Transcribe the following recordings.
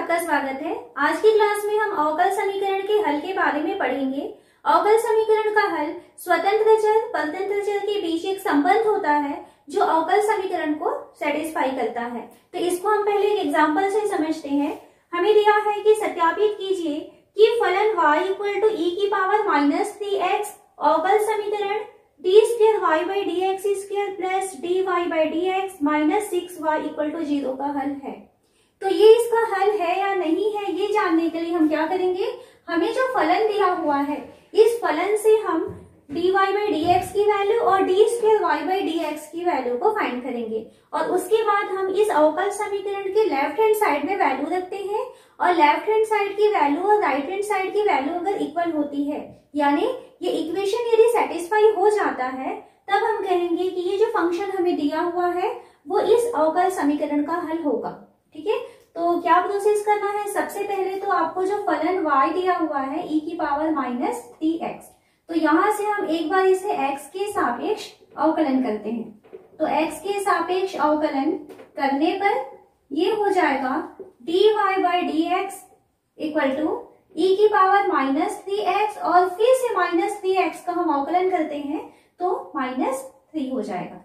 आपका स्वागत है। आज की क्लास में हम अवकल समीकरण के हल के बारे में पढ़ेंगे। अवकल समीकरण का हल स्वतंत्र चर परतंत्र चर के बीच एक संबंध होता है जो अवकल समीकरण को सेटिस्फाई करता है। तो इसको हम पहले एक एग्जांपल से समझते हैं। हमें दिया है कि सत्यापित कीजिए कि फलन y इक्वल टू e की पावर -3x अवकल समीकरण d2y/dx² plus dy/dx -6y equal to 0 का हल है। तो ये इसका हल है या नहीं है, ये जानने के लिए हम क्या करेंगे, हमें जो फलन दिया हुआ है इस फलन से हम dy/dx की वैल्यू और d2y/dx की वैल्यू को फाइंड करेंगे और उसके बाद हम इस अवकल समीकरण के लेफ्ट हैंड साइड में वैल्यू रखते हैं और लेफ्ट हैंड साइड की वैल्यू और राइट हैंड साइड की वैल्यू अगर इक्वल होती है, यानी ये इक्वेशन यदि सेटिस्फाई हो जाता है, तब हम कहेंगे कि ये जो फंक्शन हमें दिया हुआ है वो इस अवकल समीकरण का हल होगा। ठीक है, तो क्या प्रोसेस करना है, सबसे पहले तो आपको जो फलन y दिया हुआ है e की पावर -3x, तो यहां से हम एक बार इसे x के सापेक्ष अवकलन करते हैं। तो x के सापेक्ष अवकलन करने पर ये हो जाएगा dy/dx इक्वल टू e की पावर -3x और फिर से -3x का हम अवकलन करते हैं तो -3 हो जाएगा।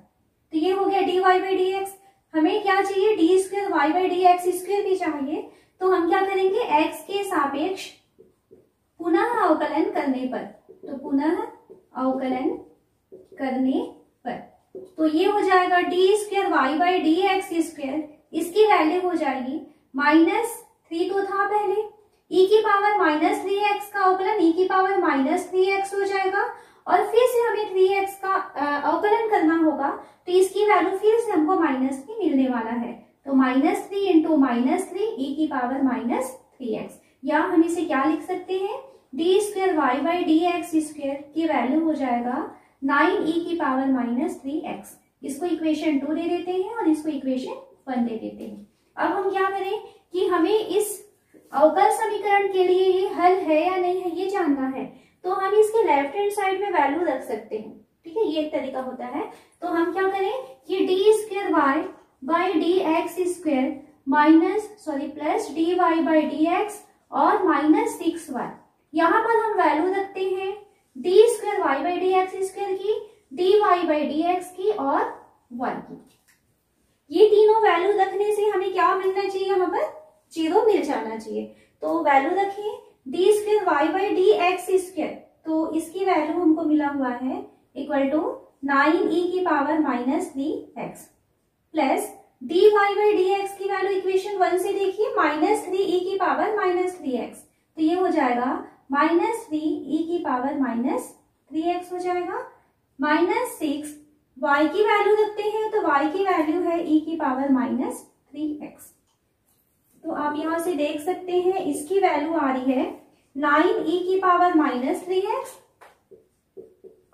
तो ये हो गया dy/dx। हमें क्या चाहिए, d2y/dx² भी चाहिए। तो हम क्या करेंगे, x के सापेक्ष पुनः अवकलन करने पर, तो पुनः अवकलन करने पर तो ये हो जाएगा d2y/dx², इसकी वैल्यू हो जाएगी -3 तो था पहले, e की पावर -3x का अवकलन e की पावर -3x हो जाएगा और फिर से हमें 3x का अवकलन करना होगा, तो इसकी वैल्यू फिर से हमको -3 मिलने वाला है। तो -3 इंटू -3 e की पावर -3x, या हम इसे क्या लिख सकते हैं, d2y/dx² की वैल्यू हो जाएगा 9e की पावर -3x। इसको इक्वेशन 2 दे देते हैं और इसको इक्वेशन 1 दे देते हैं। अब हम क्या करें कि हमें इस अवकल समीकरण के लिए ये हल है या नहीं है ये जानना है, तो हम इसके लेफ्ट हैंड साइड में वैल्यू रख सकते हैं। ठीक है, ये एक तरीका होता है। तो हम क्या करें कि d2y/dx² प्लस dy/dx और -6y, यहाँ पर हम वैल्यू रखते हैं d2y/dx² की, dy/dx की और 1 की। ये तीनों वैल्यू रखने से हमें क्या मिलना चाहिए, यहाँ पर 0 मिल जाना चाहिए। तो वैल्यू रखिए d2y/dx², तो इसकी वैल्यू हमको मिला हुआ है इक्वल टू 9e की पावर -3x प्लस dy/dx की वैल्यू इक्वेशन 1 से देखिए -3e की पावर -3x, तो ये हो जाएगा -3e की पावर -3x हो जाएगा, -6 y की वैल्यू रखते हैं तो y की वैल्यू है e की पावर -3x। तो आप यहां से देख सकते हैं इसकी वैल्यू आ रही है 9e की पावर -3x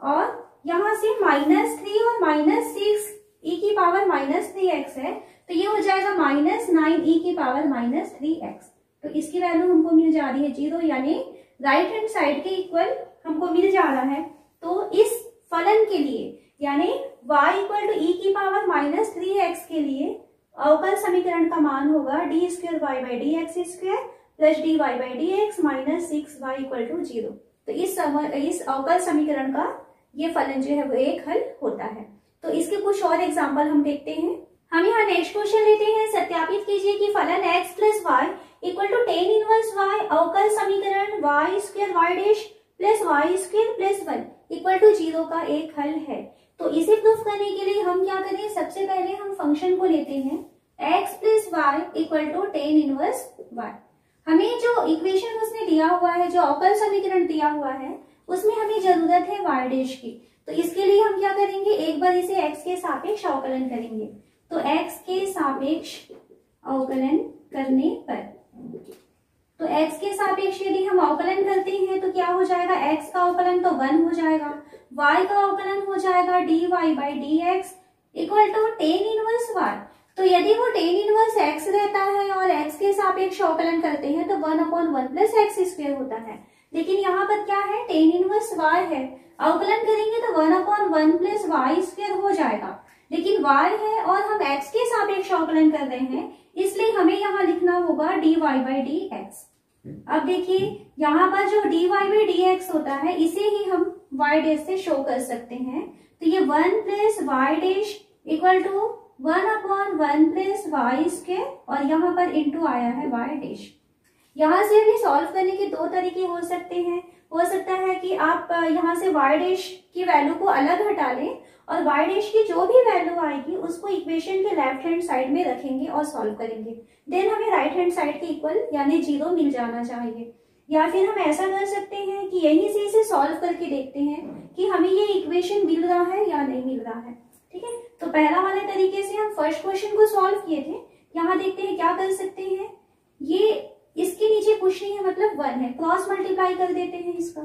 और यहां से -3 और -6e की पावर -3x है, तो ये हो जाएगा -9e की पावर -3x। तो इसकी वैल्यू हमको मिल जा रही है 0, यानी राइट हैंड साइड के इक्वल हमको मिल जा रहा है। तो इस फलन के लिए यानी y इक्वल टू e की पावर -3x के लिए अवकल समीकरण का मान होगा d2y/dx² plus dy/dx -6y equal to 0। तो इस अवकल समीकरण का ये फलन जो है वो एक हल होता है। तो इसके कुछ और एग्जांपल हम देखते हैं। हम यहाँ नेक्स्ट क्वेश्चन लेते हैं। सत्यापित कीजिए कि फलन x plus y equal to tan inverse y अवकल समीकरण y² plus y² plus 1 equal to 0 का एक हल है। तो इसे प्रूफ करने के लिए हम क्या करें, सबसे पहले हम फंक्शन को लेते हैं x plus y equal to tan inverse y। हमें जो इक्वेशन उसने दिया हुआ है, जो अवकल समीकरण दिया हुआ है, उसमें हमें जरूरत है y' की। तो इसके लिए हम क्या करेंगे, एक बार इसे x के सापेक्ष अवकलन करेंगे। तो x के सापेक्ष अवकलन करने पर, तो x के सापेक्ष यदि हम अवकलन करते हैं तो क्या हो जाएगा, x का अवकलन तो 1 हो जाएगा, y का अवकलन हो जाएगा dy/dx equal to tan inverse y। तो यदि वो tan इनवर्स x रहता है और x के सापेक्ष अवकलन करते हैं तो 1/1 प्लस x² होता है, लेकिन यहाँ पर क्या है, tan इनवर्स y है, अवकलन करेंगे तो 1/1 प्लस y² हो जाएगा। लेकिन y है और हम x के सापेक्ष अवकलन कर रहे हैं, इसलिए हमें यहाँ लिखना होगा dy by dx। अब देखिए यहाँ पर जो dy by dx होता है इसे ही हम y डैश से शो कर सकते हैं। तो ये 1 plus y dash equal to 1/1 plus y square और यहाँ पर इंटू आया है y डैश। यहाँ से भी सॉल्व करने के दो तरीके हो सकते हैं। हो सकता है कि आप यहाँ से y डैश की वैल्यू को अलग हटा लें और y डैश की जो भी वैल्यू आएगी उसको इक्वेशन के लेफ्ट हैंड साइड में रखेंगे और सॉल्व करेंगे। देन हमें राइट हैंड साइड के इक्वल यानी 0 मिल जाना चाहिए। या फिर हम ऐसा कर सकते हैं कि यहीं से इसे सॉल्व करके देखते हैं कि हमें ये इक्वेशन मिल रहा है या नहीं मिल रहा है। ठीक है, तो पहला वाले तरीके से हम फर्स्ट क्वेश्चन को सॉल्व किए थे। यहाँ देखते हैं क्या कर सकते हैं। ये इसके नीचे कुछ नहीं है, मतलब 1 है, क्रॉस मल्टीप्लाई कर देते हैं इसका।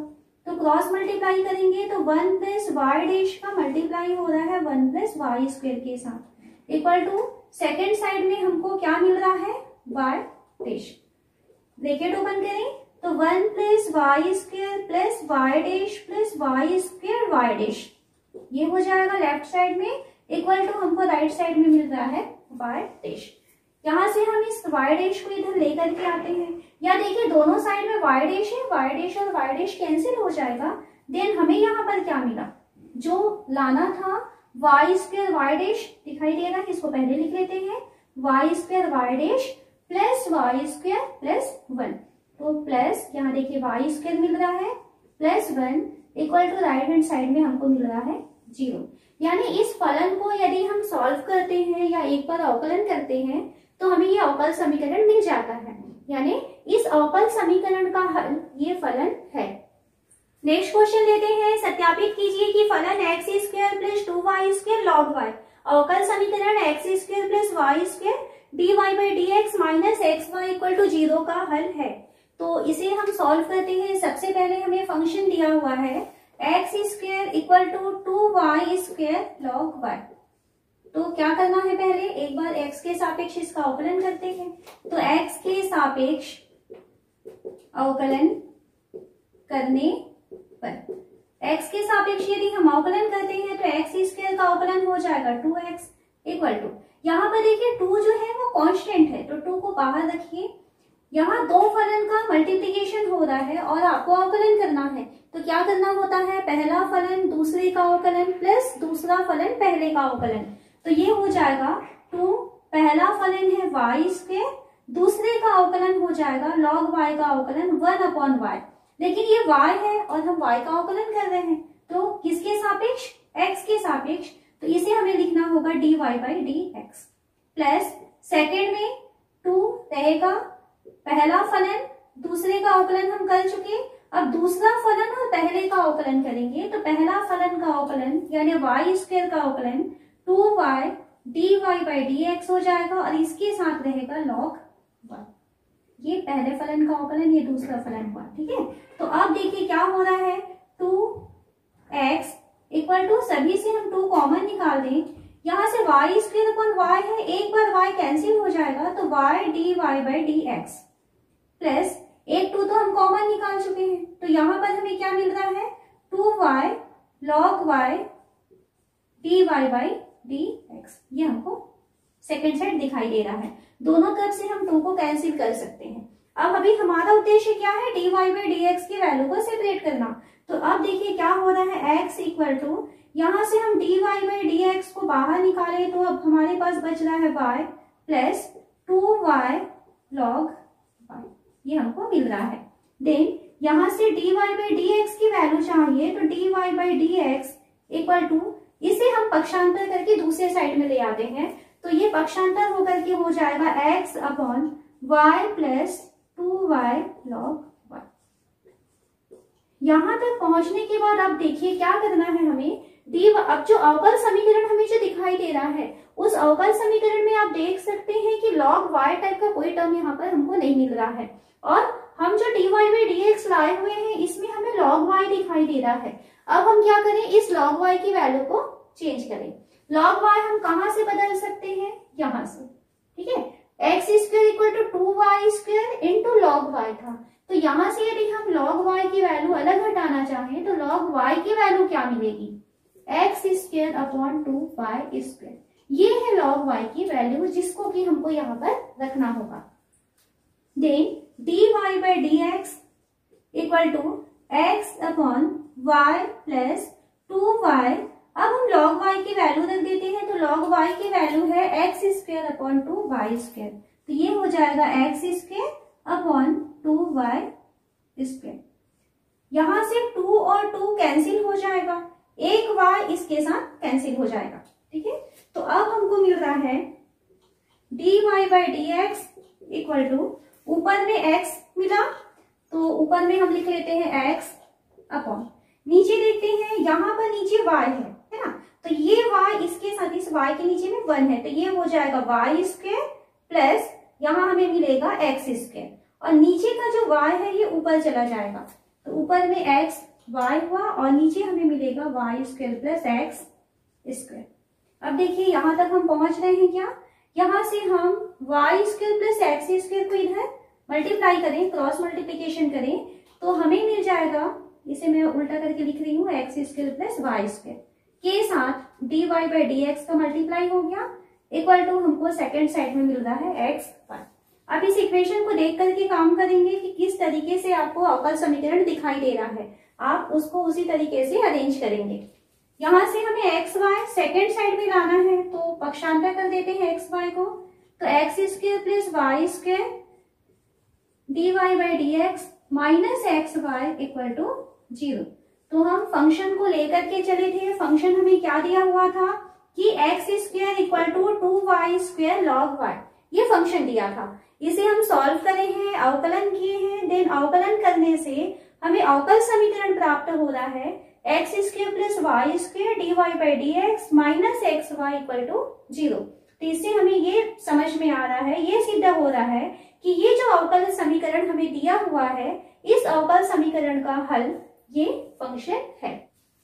तो क्रॉस मल्टीप्लाई करेंगे तो 1 प्लस वाई डैश का मल्टीप्लाई हो रहा है 1 प्लस वाई स्क्वायर के साथ इक्वल टू सेकेंड साइड में हमको क्या मिल रहा है वाई डैश। ब्रैकेट ओपन करें तो 1 plus y square plus y dash plus y square y dash, ये हो जाएगा लेफ्ट साइड में इक्वल टू हमको राइट साइड में मिल रहा है वाई डैश। यहाँ से हम इस वाई डैश को इधर लेकर के आते हैं। या देखिए दोनों साइड में वाई डैश है, वाई डैश और वाई डैश कैंसिल हो जाएगा। देन हमें यहाँ पर क्या मिला, जो लाना था वाई स्क्वायर वाई डैश दिखाई दे रहा है, इसको पहले लिख लेते हैं y square y dash plus y square plus 1। तो प्लस यहाँ देखिए वाई स्क्वायर मिल रहा है plus 1 equal to right hand side में हमको मिल रहा है 0। यानी इस फलन को यदि हम सॉल्व करते हैं या एक बार अवकलन करते हैं तो हमें ये अवकल समीकरण मिल जाता है। यानी इस अवकल समीकरण का हल ये फलन है। नेक्स्ट क्वेश्चन लेते हैं। सत्यापित कीजिए कि फलन x square plus 2y square log y अवकल समीकरण x square plus y square dy by d x minus x y equal to 0 का हल है। तो इसे हम सॉल्व करते हैं। सबसे पहले हमें फंक्शन दिया हुआ है x square equal to 2y square log y। तो क्या करना है, पहले एक बार x के सापेक्ष इसका अवकलन करते हैं। तो x के सापेक्ष अवकलन करने पर x के सापेक्ष यदि हम अवकलन करते हैं तो x स्क्वायर का अवकलन हो जाएगा 2x इक्वल टू, यहाँ पर देखिए 2 जो है वो कांस्टेंट है तो 2 को बाहर रखिए। यहाँ दो फलन का मल्टीप्लिकेशन हो रहा है और आपको अवकलन करना है। तो क्या करना होता है, पहला फलन दूसरे का अवकलन प्लस दूसरा फलन पहले का अवकलन। तो ये हो जाएगा 2, पहला फलन है y स्क्वायर, दूसरे का अवकलन हो जाएगा log y का अवकलन 1/y। लेकिन ये y है और हम y का अवकलन कर रहे हैं तो किसके सापेक्ष, x के सापेक्ष। तो इसे हमें लिखना होगा dy by dx plus second में 2 रहेगा, पहला फलन दूसरे का अवकलन हम कर चुके, अब दूसरा फलन और पहले का अवकलन करेंगे। तो पहला फलन का अवकलन यानी y स्क्वायर का अवकलन 2y dy बाई dx हो जाएगा और इसके साथ रहेगा log y। ये पहले फलन का अवकलन, ये दूसरा फलन हुआ। ठीक है, तो अब देखिए क्या हो रहा है, 2x इक्वल टू सभी से हम 2 कॉमन निकाल दें। यहाँ से y स्क्वायर अपॉन y है, एक बार y कैंसिल हो जाएगा तो y dy by dx plus एक 2 तो हम कॉमन निकाल चुके हैं। तो यहाँ पर हमें क्या मिल रहा है 2y log y dy by dx। ये हमको सेकेंड साइड दिखाई दे रहा है। दोनों तरफ से हम 2 को कैंसिल कर सकते हैं। अब अभी हमारा उद्देश्य क्या है, dy बाई dx की वैल्यू को सेपरेट करना। तो अब देखिए क्या हो रहा है, x इक्वल टू यहाँ से हम dy बाई dx को बाहर निकाले तो अब हमारे पास बच रहा है y plus 2y log y, ये हमको मिल रहा है। देन यहाँ से dy बाई dx की वैल्यू चाहिए तो dy by dx equal to, इसे हम पक्षांतर करके दूसरे साइड में ले आते हैं तो ये पक्षांतर होकर के हो जाएगा x upon y plus 2y log y। यहाँ तक पहुंचने के बाद अब देखिए क्या करना है हमें, अब जो अवकल समीकरण हमें जो दिखाई दे रहा है उस अवकल समीकरण में आप देख सकते हैं कि log y टाइप का कोई टर्म यहाँ पर हमको नहीं मिल रहा है और हम जो dy बाई dx लाए हुए हैं इसमें हमें log y दिखाई दे रहा है। अब हम क्या करें, इस log y की वैल्यू को चेंज करें। log y हम कहां से बदल सकते हैं, यहां से। ठीक है, x square equal to 2y square into log y था। तो यहां से यदि हम log y की वैल्यू अलग हटाना चाहें तो log y की वैल्यू क्या मिलेगी, x square upon 2y square. ये है log y की वैल्यू जिसको कि हमको यहाँ पर रखना होगा। Then dy by dx equal to x upon y plus 2y। अब हम log y की वैल्यू रख देते हैं, तो log y की वैल्यू है x square upon 2y square, तो ये हो जाएगा x square upon 2y square. यहां से 2 और 2 कैंसिल हो जाएगा, एक y इसके साथ कैंसिल हो जाएगा, ठीक है। तो अब हमको मिल रहा है dy by dx equal to, ऊपर में x मिला तो ऊपर में हम लिख लेते हैं x अपॉन, नीचे देखते हैं यहाँ पर नीचे y है ना, तो ये y इसके साथ इस y के नीचे में 1 है, तो ये हो जाएगा y स्क्वायर प्लस यहाँ हमें मिलेगा x स्क्वायर, और नीचे का जो y है ये ऊपर चला जाएगा, तो ऊपर में x y हुआ और नीचे हमें मिलेगा y square plus x square. अब देखिए यहाँ तक हम पहुंच रहे हैं क्या, यहाँ से हम y square plus x square को इधर मल्टीप्लाई करें, क्रॉस मल्टीप्लीकेशन करें, तो हमें मिल जाएगा, इसे मैं उल्टा करके लिख रही हूँ, x square plus y square के साथ dy बाई dx का मल्टीप्लाई हो गया इक्वल टू हमको सेकेंड साइड में मिल रहा है एक्स वाई। अब इस इक्वेशन को देख करके काम करेंगे कि किस तरीके से आपको अवकल समीकरण दिखाई दे रहा है, आप उसको उसी तरीके से अरेंज करेंगे। यहाँ से हमें एक्स वाई सेकेंड साइड में लाना है, तो पक्षांतर कर देते हैं एक्स वाई को, तो x square plus y square dy by dx minus x y equal to 0। तो हम फंक्शन को लेकर के चले थे, फंक्शन हमें क्या दिया हुआ था कि x square equal to 2y square log y, ये फंक्शन दिया था। इसे हम सॉल्व करे हैं, अवकलन किए हैं, देन अवकलन करने से हमें अवकल समीकरण प्राप्त हो रहा है x square plus y square dy by dx minus x y equal to 0। तो इससे हमें ये समझ में आ रहा है, ये सिद्ध हो रहा है कि ये जो अवकल समीकरण हमें दिया हुआ है, इस अवकल समीकरण का हल ये फंक्शन है।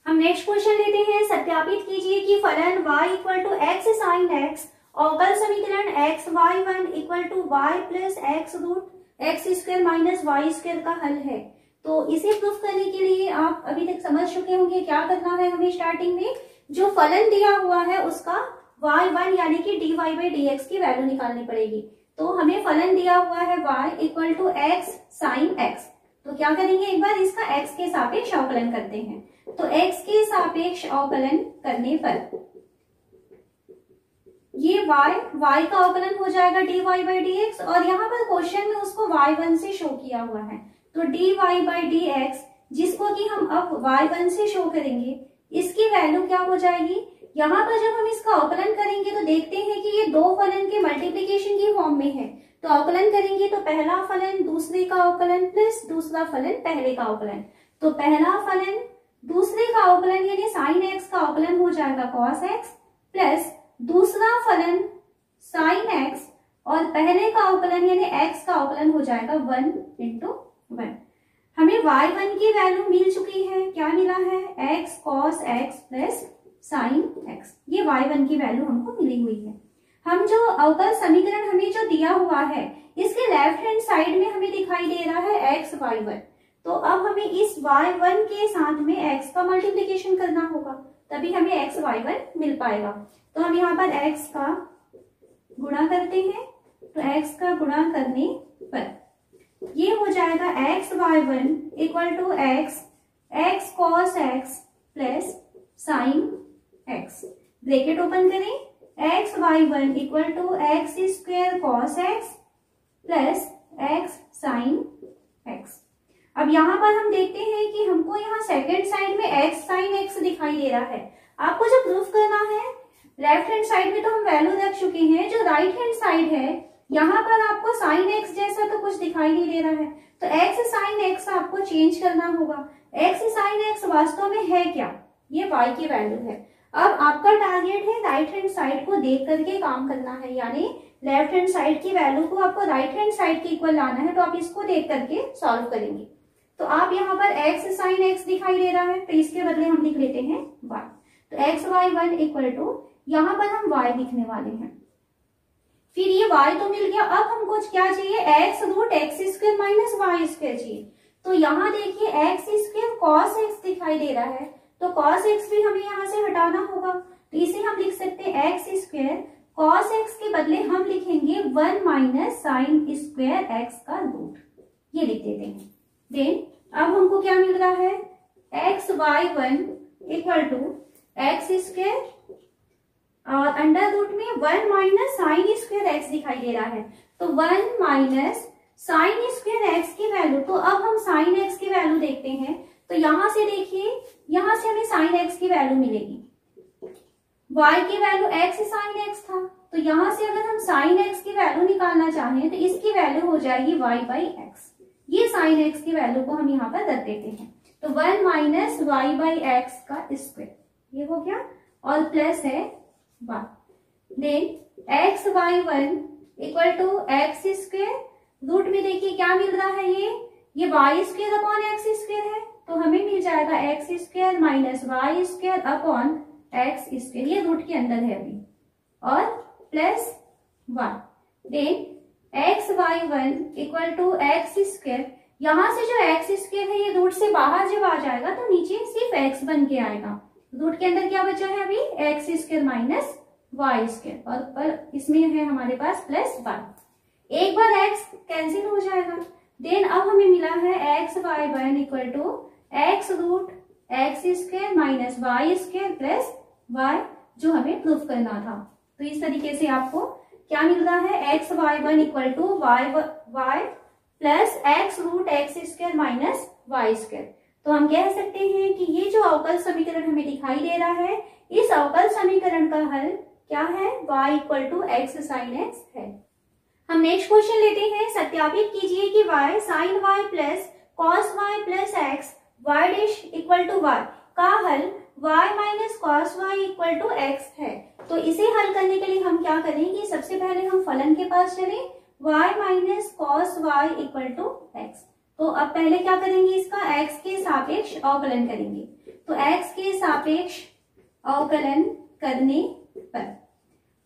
हम नेक्स्ट क्वेश्चन लेते हैं, सत्यापित कीजिए कि फलन y equal to x sine x अवकल समीकरण x y one equal to y plus x root x square minus y square का हल है। तो इसे प्रूफ करने के लिए आप अभी तक समझ चुके होंगे क्या करना है। हमें स्टार्टिंग में जो फलन दिया हुआ है उसका y1 यानी कि dy बाई dx की वैल्यू निकालनी पड़ेगी। तो हमें फलन दिया हुआ है y equal to x sine x, तो क्या करेंगे, एक बार इसका x के सापेक्ष अवकलन करते हैं। तो x के सापेक्ष अवकलन करने पर ये y का अवकलन हो जाएगा dy बाई dx, और यहाँ पर क्वेश्चन में उसको y1 से शो किया हुआ है, तो dy बाई dx जिसको कि हम अब y1 से शो करेंगे, इसकी वैल्यू क्या हो जाएगी। यहाँ पर जब हम इसका अवकलन करेंगे तो देखते हैं कि ये दो फलन के मल्टीप्लीकेशन की फॉर्म में है, तो अवकलन करेंगे तो पहला फलन दूसरे का अवकलन प्लस दूसरा फलन पहले का अवकलन, तो पहला फलन दूसरे का अवकलन यानी साइन एक्स का अवकलन हो जाएगा कॉस एक्स प्लस दूसरा फलन साइन एक्स और पहले का अवकलन यानी एक्स का अवकलन हो जाएगा 1 इंटू 1। हमें y1 की वैल्यू मिल चुकी है, क्या मिला है, x cos x plus sine x, ये y1 की वैल्यू हमको मिली हुई है। हम जो अवकल समीकरण हमें जो दिया हुआ है इसके लेफ्ट हैंड साइड में हमें दिखाई दे रहा है x y1, तो अब हमें इस y1 के साथ में x का मल्टीप्लीकेशन करना होगा, तभी हमें x y1 मिल पाएगा। तो हम यहाँ पर x का गुणा करते हैं, तो x का गुणा करने पर ये हो जाएगा x y1 equal to x cos x plus sine x, bracket open करें, x y1 equal to x square cos x plus x sine x. अब यहाँ पर हम देखते हैं कि हमको यहाँ सेकेंड साइड में x साइन x दिखाई दे रहा है। आपको जो प्रूफ करना है, लेफ्ट हैंड साइड में तो हम वैल्यू रख चुके हैं, जो राइट हैंड साइड है यहाँ पर आपको साइन x जैसा तो कुछ दिखाई नहीं दे रहा है, तो x साइन x आपको चेंज करना होगा। x साइन x वास्तव में है क्या, ये y की वैल्यू है। अब आपका टारगेट है राइट हैंड साइड को देख करके काम करना है, यानी लेफ्ट हैंड साइड की वैल्यू को आपको राइट हैंड साइड के इक्वल लाना है, तो आप इसको देख करके सॉल्व करेंगे। तो आप यहाँ पर x साइन x दिखाई दे रहा है, तो इसके बदले हम लिख लेते हैं y, तो x y1 इक्वल टू यहाँ पर हम y लिखने वाले हैं। फिर ये y तो मिल गया, अब हमको क्या चाहिए, x root x square minus y square चाहिए। तो यहाँ देखिए x स्क्वायर कॉस x दिखाई दे रहा है, तो कॉस एक्स भी हमें यहाँ से हटाना होगा, तो इसे हम लिख सकते हैं एक्स स्क्वायर, कॉस एक्स के बदले हम लिखेंगे 1 माइनस साइन स्क्वायर एक्स का रूट, ये लिख देते हैं। देन अब हमको क्या मिल रहा है, x y one equal to x square और अंडर रूट में 1 माइनस साइन स्क्वायर एक्स दिखाई दे रहा है, तो 1 माइनस साइन स्क्वायर एक्स की वैल्यू, तो अब हम साइन एक्स की वैल्यू देखते हैं। तो यहां से देखिए, यहां से हमें साइन एक्स की वैल्यू मिलेगी, y की वैल्यू एक्स साइन एक्स था, तो यहां से अगर हम साइन एक्स की वैल्यू निकालना चाहें तो इसकी वैल्यू हो जाएगी y बाई एक्स, ये साइन एक्स की वैल्यू को हम यहाँ पर रख देते हैं, तो 1 माइनस वाई बाई एक्स का स्क्वायर, ये हो गया, और प्लस है y, then x y one equal to x square, root में देखिए क्या मिल रहा है, ये y square upon x square है, तो हमें मिल जाएगा x square minus y square upon x square, ये रूट के अंदर है अभी, और plus one, then x y one equal to x square, यहां से जो एक्स स्क्वायर है ये रूट से बाहर जब आ जाएगा तो नीचे सिर्फ एक्स बन के आएगा, रूट के अंदर क्या बचा है अभी, x square minus y square, और पर इसमें है हमारे पास प्लस वन, एक बार एक्स कैंसिल हो जाएगा, देन अब हमें मिला है x y one equal to x root x square minus y square plus y, जो हमें प्रूफ करना था। तो इस तरीके से आपको क्या मिल रहा है, x y one equal to y plus x root x square minus y square. तो हम कह सकते हैं कि ये जो अवकल समीकरण हमें दिखाई दे रहा है, इस अवकल समीकरण का हल क्या है, y equal to x sine x है। हम नेक्स्ट क्वेश्चन लेते हैं, सत्यापित कीजिए कि y sine y plus cos y plus x y dash equal to y का हल y minus cos y equal to x है। तो इसे हल करने के लिए हम क्या करेंगे, सबसे पहले हम फलन के पास चलें, y minus cos y equal to x. तो अब पहले क्या करेंगे, इसका x के सापेक्ष अवकलन करेंगे, तो x के सापेक्ष अवकलन करने पर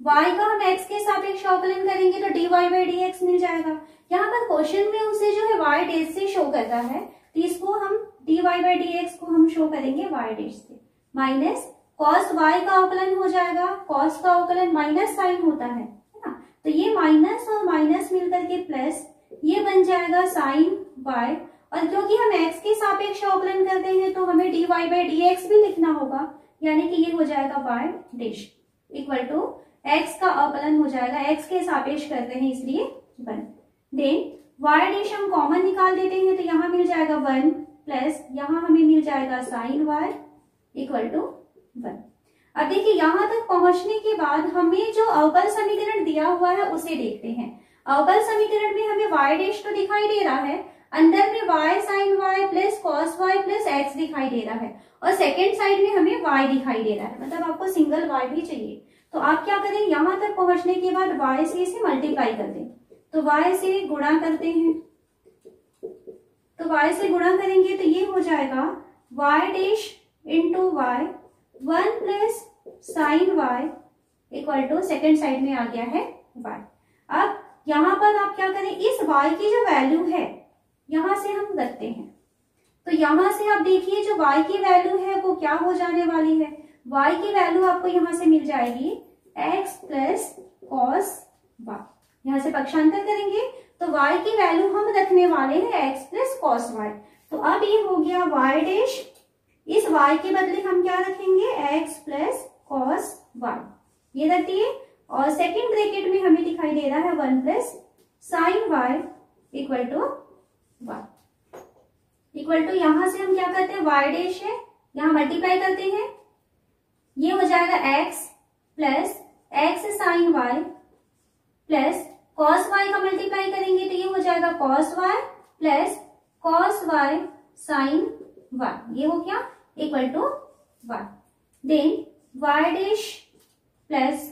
y का हम x के सापेक्ष अवकलन करेंगे तो dy बाई dx मिल जाएगा। यहाँ पर क्वेश्चन में उसे जो है y डैश से शो कर रहा है, तो इसको हम dy बाई dx को हम शो करेंगे y डैश से, माइनस cos y का अवकलन हो जाएगा, cos का अवकलन माइनस साइन होता है ना, तो ये माइनस और माइनस मिलकर के प्लस, ये बन जाएगा साइन y, और क्योंकि हम x के सापेक्ष अवकलन करते हैं तो हमें dy बाई dx भी लिखना होगा, यानी कि ये हो जाएगा y dash equal to x का अवकलन हो जाएगा, x के सापेक्ष करते हैं इसलिए 1, देन y डैश हम कॉमन निकाल देते हैं, तो यहाँ मिल जाएगा 1 प्लस यहाँ हमें मिल जाएगा साइन y इक्वल टू 1। अब देखिए यहाँ तक पहुंचने के बाद हमें जो अवकल समीकरण दिया हुआ है उसे देखते हैं। अवकल समीकरण में हमें y डैश तो दिखाई दे रहा है, अंदर में y sine y plus cos y plus x दिखाई दे रहा है, और सेकेंड साइड में हमें y दिखाई दे रहा है, मतलब आपको सिंगल y भी चाहिए। तो आप क्या करें, यहाँ तक पहुंचने के बाद y से इसे मल्टीप्लाई कर दें, तो y से गुणा करते हैं, तो y से गुणा करेंगे तो ये हो जाएगा y dash into y 1 plus sine y equal to second side में आ गया है y। अब यहाँ पर आप क्या करें, इस y की जो वैल्यू है यहाँ से हम रखते हैं, तो यहाँ से आप देखिए जो y की वैल्यू है वो क्या हो जाने वाली है, y की वैल्यू आपको यहाँ से मिल जाएगी x प्लस कॉस y, यहाँ से पक्षांतर करेंगे तो y की वैल्यू हम रखने वाले हैं x प्लस कॉस y। तो अब ये हो गया y डैश, इस y के बदले हम क्या रखेंगे, x प्लस कॉस y, ये रख दिए, और सेकेंड ब्रैकेट में हमें दिखाई दे रहा है 1 plus sine y equal to y, equal to यहाँ से हम क्या करते हैं, y डैश है यहाँ मल्टीप्लाई करते हैं, ये हो जाएगा x plus x sine y plus cos y का मल्टीप्लाई करेंगे तो ये हो जाएगा cos y plus cos y sine y, ये हो गया equal to 1, then y dash plus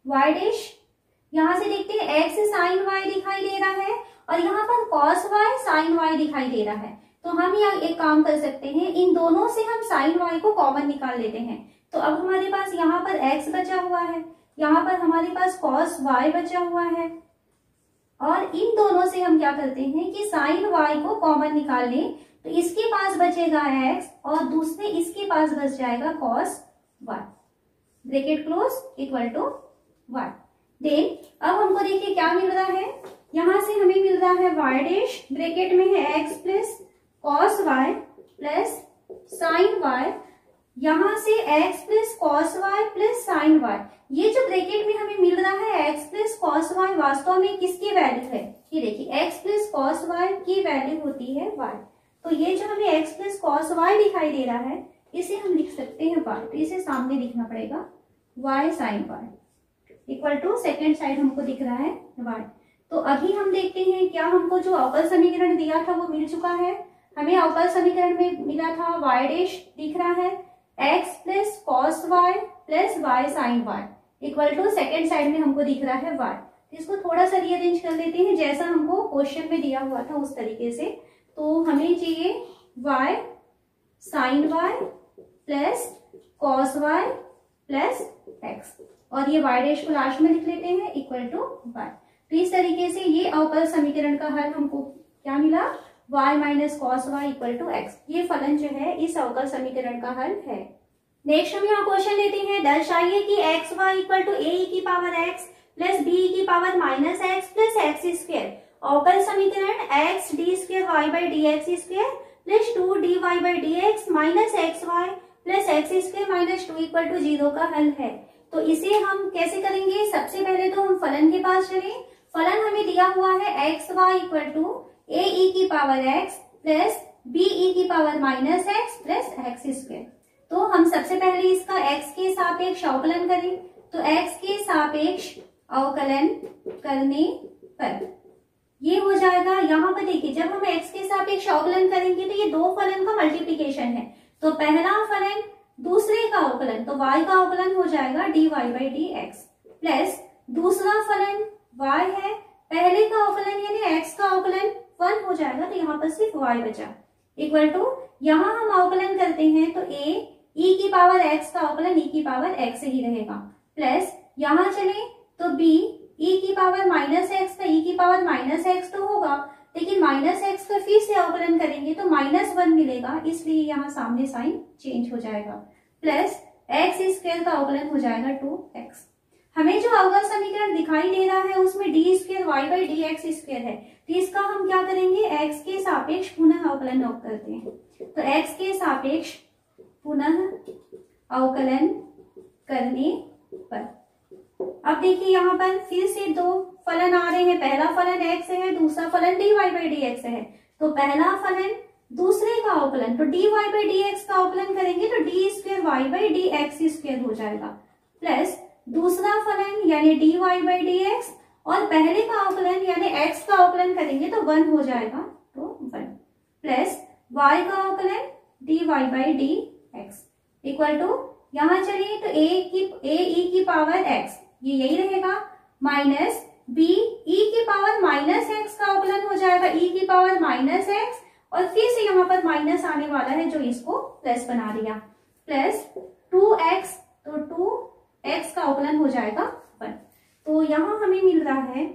y dash, यहाँ से देखते हैं x साइन y दिखाई दे रहा है और यहाँ पर cos y साइन y दिखाई दे रहा है, तो हम यहाँ एक काम कर सकते हैं, इन दोनों से हम साइन y को कॉमन निकाल लेते हैं। तो अब हमारे पास यहाँ पर x बचा हुआ है, यहाँ पर हमारे पास cos y बचा हुआ है, और इन दोनों से हम क्या करते हैं कि साइन y को कॉमन निकाल लें, तो इसके पास बचेगा x और दूसरे इसके पास बच जाएगा cos y, bracket close, equal to y। Then अब हमको देखिए क्या मिल रहा है, यहां से हमें मिल रहा है y डैश, ब्रैकेट में है x plus cos y plus sin y, यहां से x plus cos y plus sin y। ये जो ब्रैकेट में हमें मिल रहा है x प्लस cos y वास्तव में किसकी वैल्यू है, ये देखिए x प्लस cos y की वैल्यू होती है y। तो ये जो हमें x प्लस cos y दिखाई दे रहा है इसे हम लिख सकते हैं y, तो इसे सामने लिखना पड़ेगा y sin y equal to second side हमको दिख रहा है y। तो अभी हम देखते हैं क्या हमको जो अवकल समीकरण दिया था वो मिल चुका है। हमें अवकल समीकरण में मिला था y डैश दिख रहा है x plus cos y plus y sin y equal to second side में हमको दिख रहा है y। इसको थोड़ा सा रीअरेंज कर लेते हैं जैसा हमको क्वेश्चन में दिया हुआ था उस तरीके से। तो हमें चाहिए y sin y plus cos y plus x और ये y डैश को लास्ट में लिख लेते हैं इक्वल टू y। तो इस तरीके से ये अवकल समीकरण का हल हमको क्या मिला, y minus cos y equal to x. ये फलन जो है इस अवकल समीकरण का हल है। नेक्स्ट हम यहाँ क्वेश्चन लेते हैं, दर्शाइए कि x y equal to a की पावर एक्स प्लस बी की power minus x plus x square. अवकल समीकरण x d square y by d x square plus two d y by d x minus x y plus x square minus two equal to 0 का हल है। तो इसे हम कैसे करेंगे, सबसे पहले तो हम फलन के पास चलें। फलन हमें दिया हुआ है x y equal to a e की power x plus b e की power minus x plus x square. तो हम सबसे पहले इसका एक्स के सापेक्ष अवकलन करें। तो एक्स के सापेक्ष अवकलन करने पर ये हो जाएगा, यहाँ पर देखिए जब हम एक्स के सापेक्ष अवकलन करेंगे तो ये दो फलन का मल्टीप्लीकेशन है। तो पहला फलन दूसरे का अवकलन, तो y का अवकलन हो जाएगा dy by d x plus दूसरा फलन y है, पहले का अवकलन यानी x का अवकलन 1 हो जाएगा, तो यहाँ पर सिर्फ y बचा इक्वल टू, यहाँ हम अवकलन करते हैं तो a e की पावर x का अवकलन e की पावर x ही रहेगा प्लस यहाँ चले तो b e की पावर माइनस एक्स का e की पावर माइनस एक्स तो होगा, लेकिन माइनस एक्स का फिर से अवकलन करेंगे तो -1 मिलेगा, इसलिए यहाँ सामने साइन चेंज हो जाएगा प्लस एक्स स्क्वायर का अवकलन हो जाएगा 2x। हमें जो अवकल समीकरण दिखाई दे रहा है उसमें d square y by d x square है, तो इसका हम क्या करेंगे, x के सापेक्ष पुनः अवकलन करते हैं। तो x के सापेक्ष पुनः अवकलन करने पर अब देखिए यहाँ पर फिर से दो फलन आ रहे हैं, पहला फलन x है, दूसरा फलन dy बाई डी एक्स है। तो पहला फलन दूसरे का अवकलन, तो dy बाई डी एक्स का अवकलन करेंगे तो d square y by d x square हो जाएगा प्लस दूसरा फलन यानी dy बाई डी एक्स और पहले का अवकलन यानी x का अवकलन करेंगे तो 1 हो जाएगा, तो 1 प्लस y का अवकलन dy by d x equal to, यहाँ चलिए तो a e की पावर x ये यही रहेगा माइनस b e की पावर माइनस एक्स का अवकलन हो जाएगा e की पावर माइनस एक्स और फिर से यहाँ पर माइनस आने वाला है जो इसको प्लस बना दिया प्लस 2x, तो 2x का अवकलन हो जाएगा 1। तो यहाँ हमें मिल रहा है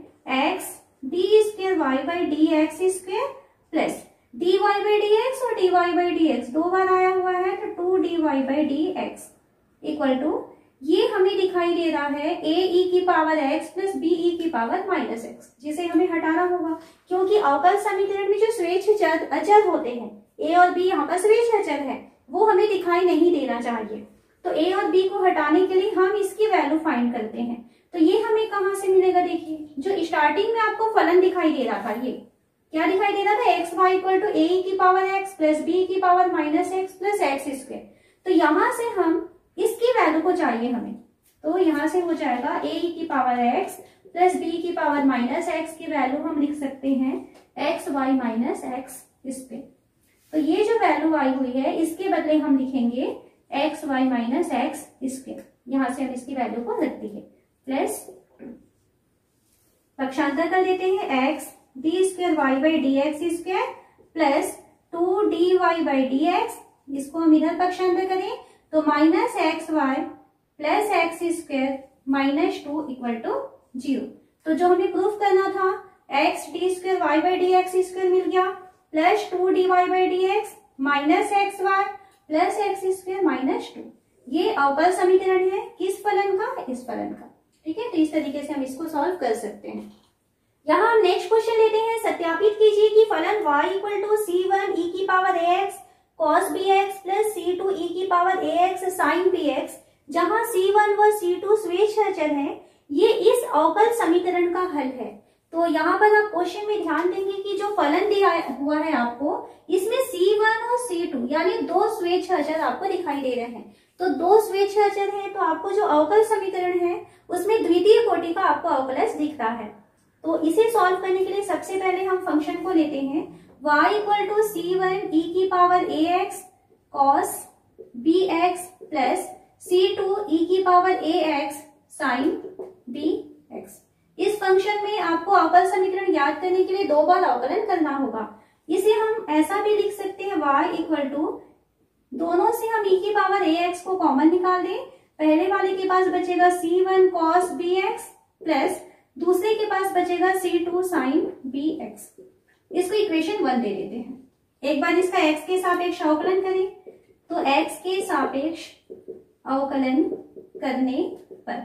x d square y by d x square plus dy by d x और dy बाई डी एक्स 2 बार आया हुआ है तो 2dy by d x equal to, ये हमें दिखाई दे रहा है a e की power x plus b e की पावर माइनस एक्स, जिसे हमें हटाना होगा क्योंकि अवकल समीकरण में जो स्वेच्छ अचर होते हैं a और b यहाँ पर स्वेच्छ अचर है वो हमें दिखाई नहीं देना चाहिए। तो a और b को हटाने के लिए हम इसकी वैल्यू फाइंड करते हैं। तो ये हमें कहाँ से मिलेगा, देखिए जो स्टार्टिंग में आपको फलन दिखाई दे रहा था, ये क्या दिखाई दे रहा था, x y equal to a की पावर एक्स प्लस बी की power minus x plus x square. तो यहाँ से हम इसकी वैल्यू को चाहिए हमें, तो यहाँ से हो जाएगा a की पावर x प्लस b की पावर माइनस एक्स की वैल्यू हम लिख सकते हैं x y minus x square. तो ये जो वैल्यू आई हुई है इसके बदले हम लिखेंगे x y minus x square, यहाँ से हम इसकी वैल्यू को रख दिए प्लस पक्षांतर कर देते हैं x d square y by d x square plus 2dy by d x, इसको हम इधर पक्षांतर करें तो minus x y plus x square minus 2 equal to 0। तो जो हमें प्रूफ करना था x d square y by d x square मिल गया plus 2dy/dx minus xy plus x² minus 2। ये अवकल समीकरण है किस फलन का? इस फलन का। ठीक है, तो इस तरीके से हम इसको सॉल्व कर सकते हैं। यहाँ हम नेक्स्ट क्वेश्चन लेते हैं। सत्यापित कीजिए कि फलन y = c1 e की power ax cos bx plus c2 e की पावर ax sin bx, जहाँ c1 व c2 स्वेच्छाचर है, ये इस अवकल समीकरण का हल है। तो यहाँ पर आप क्वेश्चन में ध्यान देंगे कि जो फलन दिया हुआ है आपको, इसमें c1 और c2 यानी दो स्वेच्छाचर आपको दिखाई दे रहे हैं। तो दो स्वेच्छाचर हैं, तो आपको जो अवकल समीकरण है उसमें द्वितीय कोटि का आपको अवकलज दिख रहा है। तो इसे सॉल्व करने के लिए सबसे पहले हम फंक्शन को लेते हैं y = c1 e की power ax cos bx plus c2 e की पावर ax sin bx। इस फंक्शन में आपको अवकल समीकरण याद करने के लिए दो बार अवकलन करना होगा। इसे हम ऐसा भी लिख सकते हैं y = दोनों से हम e की पावर ax को कॉमन निकाल दें। पहले वाले के पास बचेगा c1 cos bx प्लस दूसरे के पास बचेगा c2 sin bx। इसको इक्वेशन 1 दे देते हैं। एक बार इसका x के सापेक्ष अवकलन करें, तो x के सापेक्ष अवकलन करने पर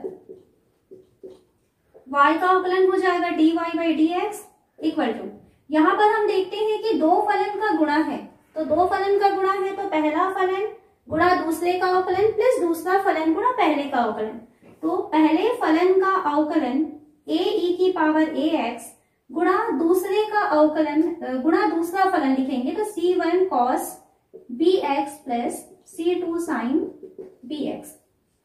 y का अवकलन हो जाएगा dy/dx इक्वल टू, यहाँ पर हम देखते हैं कि दो फलन का गुणा है। तो दो फलन का गुणा है तो पहला फलन गुणा दूसरे का अवकलन प्लस दूसरा फलन गुणा पहले का अवकलन। तो पहले फलन का अवकलन a e की पावर ax गुणा दूसरे का अवकलन गुणा दूसरा फलन लिखेंगे तो c1 cos bx plus c2 sin bx।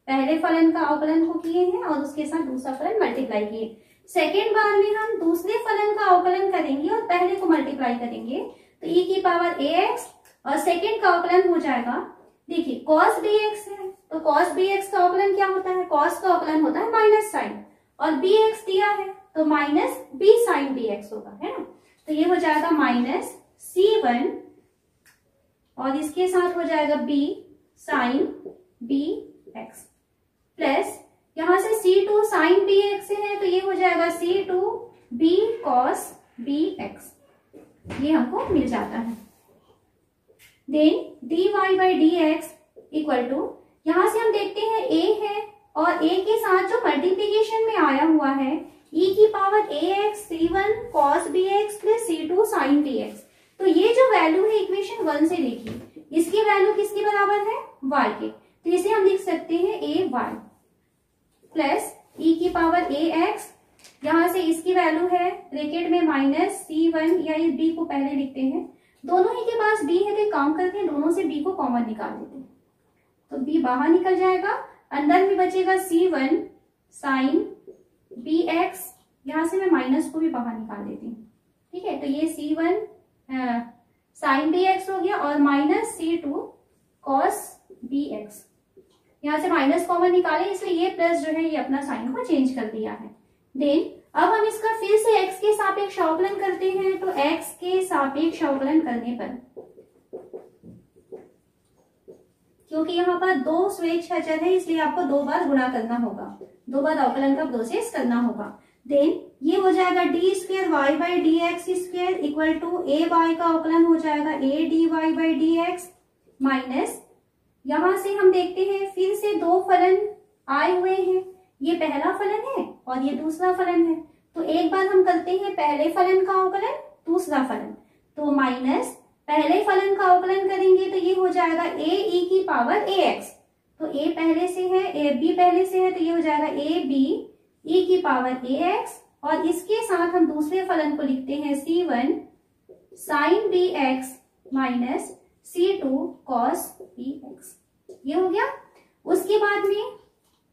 पहले फलन का अवकलन को किए हैं और उसके साथ दूसरा फलन मल्टीप्लाई किए। सेकेंड बार में हम दूसरे फलन का अवकलन करेंगे और पहले को मल्टीप्लाई करेंगे, तो e की पावर ax और सेकेंड का अवकलन हो जाएगा, देखिए cos bx है, तो cos bx का अवकलन क्या होता है? cos का अवकलन होता है माइनस साइन, और bx दिया है तो माइनस b sin bx होगा, है ना। तो ये हो जाएगा माइनस c1 और इसके साथ हो जाएगा b sin bx प्लस यहां से c2 sin bx है तो ये हो जाएगा c2 b cos bx, ये हमको मिल जाता है। देन dy/dx इक्वल टू, यहां से हम देखते हैं a है और a के साथ जो मल्टीप्लीकेशन में आया हुआ है e की power ax c1 cos bx plus c2 sin bx, तो ये जो वैल्यू है इक्वेशन 1 से लिखिए, इसकी वैल्यू किसके बराबर है? y के। तो इसे हम लिख सकते हैं ay प्लस e की पावर ax, यहां से इसकी वैल्यू है ब्रैकेट में माइनस c1 या इस b को पहले लिखते हैं, दोनों ही के पास b है तो काम करते हैं दोनों से b को कॉमन निकाल देते हैं, तो b बाहर निकल जाएगा, अंदर में बचेगा c1 sin bx, यहां से मैं माइनस को भी बाहर निकाल देती हूँ। ठीक है, तो ये c1 sin bx हो गया और माइनस c2 cos bx, यहां से माइनस कॉमन निकाले इसलिए ये प्लस जो है ये अपना साइन को चेंज कर दिया है। देन अब हम इसका फिर से x के सापेक्ष अवकलन करते हैं, तो x के सापेक्ष अवकलन करने पर, क्योंकि यहाँ पर दो स्वेच्छाचर है इसलिए आपको दो बार गुणा करना होगा, दो बार अवकलन का प्रोसेस करना होगा। देन ये हो जाएगा d²y/dx² इक्वल टू ay का अवकलन हो जाएगा a dy/dx माइनस, यहां से हम देखते हैं फिर से दो फलन आए हुए हैं, ये पहला फलन है और ये दूसरा फलन है, तो एक बार हम करते हैं पहले फलन का अवकलन दूसरा फलन, तो माइनस पहले फलन का अवकलन करेंगे तो ये हो जाएगा a e की पावर ax, तो a पहले से है b पहले से है तो ये हो जाएगा a b e की पावर ax, और इसके साथ हम दूसरे फलन को लिखते हैं c1 sin bx minus c2 cos bx, ये हो गया। उसके बाद में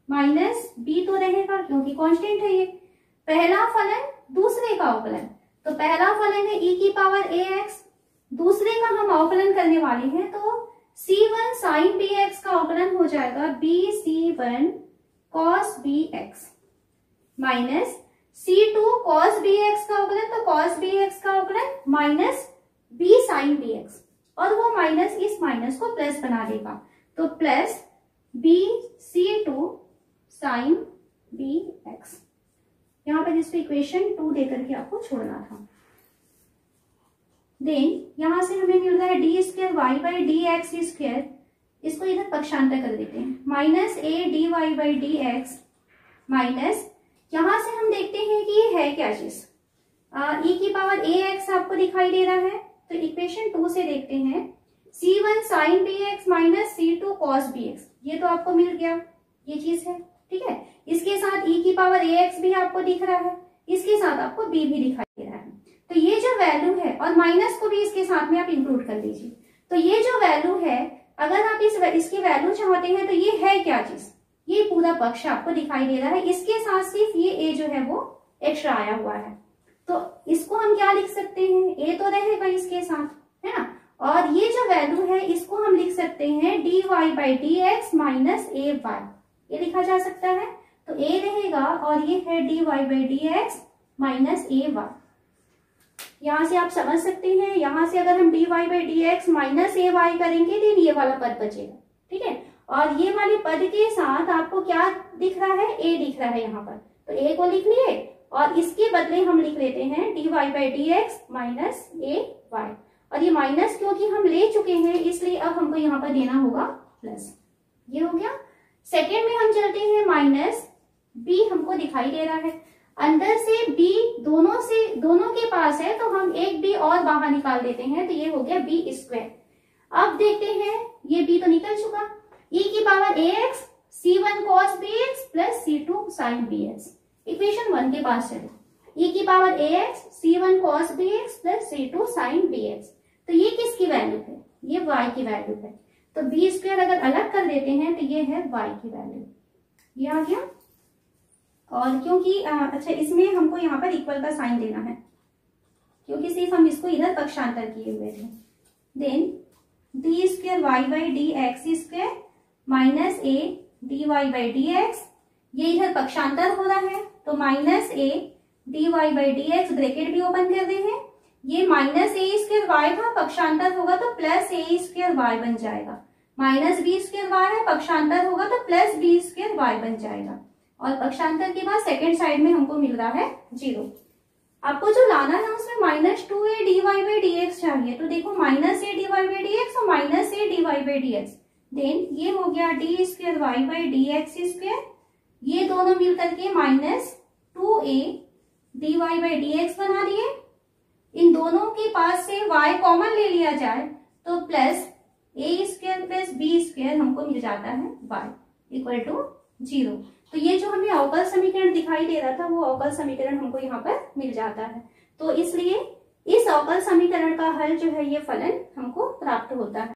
माइनस b तो रहेगा क्योंकि कांस्टेंट है ये, पहला फलन दूसरे का अवकलन, तो पहला फलन है e की पावर ax, दूसरे का हम अवकलन करने वाले हैं तो c1 sin bx का अवकलन हो जाएगा b c1 cos bx minus c2 cos bx का अवकलन, तो cos bx का अवकलन माइनस b sin bx, और वो माइनस इस माइनस को प्लस बना देगा, तो plus b c2 sin bx। यहाँ पर इसको इक्वेशन 2 देकर के आपको छोड़ना था। देन यहाँ से हमें मिल रहा है d square y by d x square, इसको इधर पक्षांतर कर देते हैं, minus a d y by d x minus, यहाँ से हम देखते हैं कि ये है क्या चीज, ई की पावर ए एक्स आपको दिखाई दे रहा है, तो इक्वेशन 2 से देखते हैं c1 sin bx minus c2 cos bx, ये तो आपको मिल गया, ये चीज है, ठीक है। इसके साथ e की पावर ax भी आपको दिख रहा है, इसके साथ आपको b भी दिखाई दे रहा है, तो ये जो वैल्यू है, और माइनस को भी इसके साथ में आप इंक्लूड कर लीजिए, तो ये जो वैल्यू है, अगर आप इसकी वैल्यू चाहते हैं तो ये है क्या चीज, ये पूरा पक्ष आपको दिखाई दे रहा है, इसके साथ सिर्फ ये a जो है वो एक्स्ट्रा आया हुआ है, तो इसको हम क्या लिख सकते हैं, a तो रहेगा इसके साथ, है ना, और ये जो वैल्यू है इसको हम लिख सकते हैं dy by d x minus a y, ये लिखा जा सकता है, तो a रहेगा और ये है dy by d x minus a y. यहाँ से आप समझ सकते हैं, यहाँ से अगर हम dy by d x minus a y करेंगे तो ये वाला पद बचेगा, ठीक है, और ये वाले पद के साथ आपको क्या दिख रहा है, a दिख रहा है यहाँ पर, तो a को लिख लिए और इसके बदले हम लिख लेते हैं dy by d x minus a y, और ये माइनस क्योंकि हम ले चुके हैं इसलिए अब हमको यहाँ पर देना होगा प्लस, ये हो गया। सेकेंड में हम चलते हैं माइनस बी, हमको दिखाई दे रहा है, अंदर से बी दोनों के पास है, तो हम एक बी और बाहर निकाल देते हैं, तो ये हो गया बी स्क्वायर। अब देखते हैं, ये बी तो निकल चुका, e की power ax c1 cos bx plus c2 sin bx, equation 1 के पास चले, e की power ax c1 cos bx plus c2 sin bx, तो ये किसकी वैल्यू है, ये y की वैल्यू है, तो बी स्क्वायर अगर अलग कर देते हैं तो ये है y की वैल्यू, ये आ गया। और क्योंकि अच्छा इसमें हमको यहाँ पर इक्वल का साइन देना है, क्योंकि सिर्फ हम इसको इधर पक्षांतर किए हुए थे, then d square y by d x square minus a d y by d x, ये इधर पक्षांतर हो रहा है, तो minus a d y by d x, bracket भी ओपन कर रहे हैं, ये माइनस ए स्क्वायर वाई था, पक्षांतर होगा तो प्लस ए स्क्वायर वाई बन जाएगा, माइनस बी स्क्वायर वाई है, पक्षांतर होगा तो प्लस बी स्क्वायर वाई बन जाएगा, और पक्षांतर के बाद सेकेंड साइड में हमको मिल रहा है 0। आपको जो लाना है उसमें minus 2a dy by d x चाहिए, तो देखो minus a d y by d x और minus a d y by d x, then ये हो गया d square y by d x square, ये दोनों मिल करके minus 2a dy by d x बना दिए, इन दोनों के पास से y कॉमन ले लिया जाए तो प्लस ए स्क्वायर प्लस बी स्क्वायर हमको मिल जाता है y इक्वल टू 0। तो ये जो हमें अवकल समीकरण दिखाई दे रहा था वो अवकल समीकरण हमको यहाँ पर मिल जाता है, तो इसलिए इस अवकल समीकरण का हल जो है ये फलन हमको प्राप्त होता है।